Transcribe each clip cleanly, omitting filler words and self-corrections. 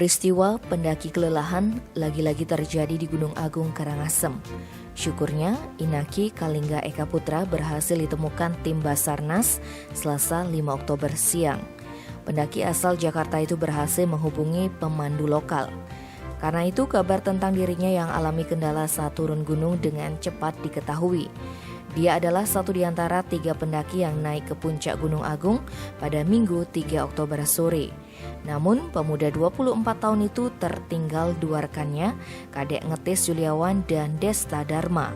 Peristiwa pendaki kelelahan lagi-lagi terjadi di Gunung Agung Karangasem. Syukurnya, Inaki Kalingga Eka Putra berhasil ditemukan tim Basarnas Selasa 5 Oktober siang. Pendaki asal Jakarta itu berhasil menghubungi pemandu lokal. Karena itu, kabar tentang dirinya yang alami kendala saat turun gunung dengan cepat diketahui. Dia adalah satu di antara 3 pendaki yang naik ke puncak Gunung Agung pada Minggu 3 Oktober sore. Namun, pemuda 24 tahun itu tertinggal 2 rekannya, Kadek Ngetis Juliawan dan Desta Dharma.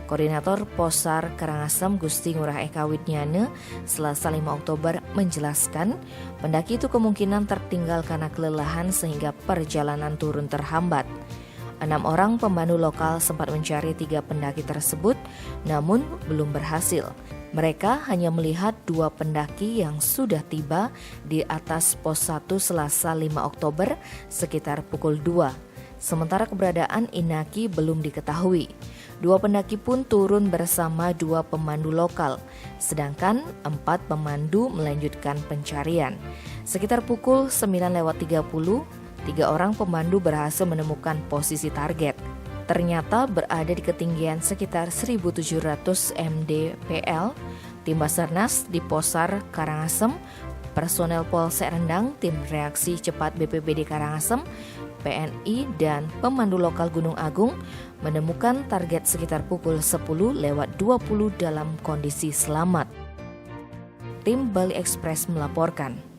Koordinator Posar Karangasem Gusti Ngurah Eka Widnyana Selasa 5 Oktober menjelaskan, pendaki itu kemungkinan tertinggal karena kelelahan sehingga perjalanan turun terhambat. 6 orang pemandu lokal sempat mencari 3 pendaki tersebut, namun belum berhasil. Mereka hanya melihat 2 pendaki yang sudah tiba di atas pos 1 Selasa 5 Oktober sekitar pukul 2. Sementara keberadaan Inaki belum diketahui. 2 pendaki pun turun bersama 2 pemandu lokal, sedangkan 4 pemandu melanjutkan pencarian. Sekitar pukul 9.30, 3 orang pemandu berhasil menemukan posisi target. Ternyata berada di ketinggian sekitar 1.700 mdpl. Tim Basarnas di Posar Karangasem, personel Polsek Rendang, tim reaksi cepat BPBD Karangasem, PNI, dan pemandu lokal Gunung Agung menemukan target sekitar pukul 10.20 dalam kondisi selamat. Tim Bali Express melaporkan.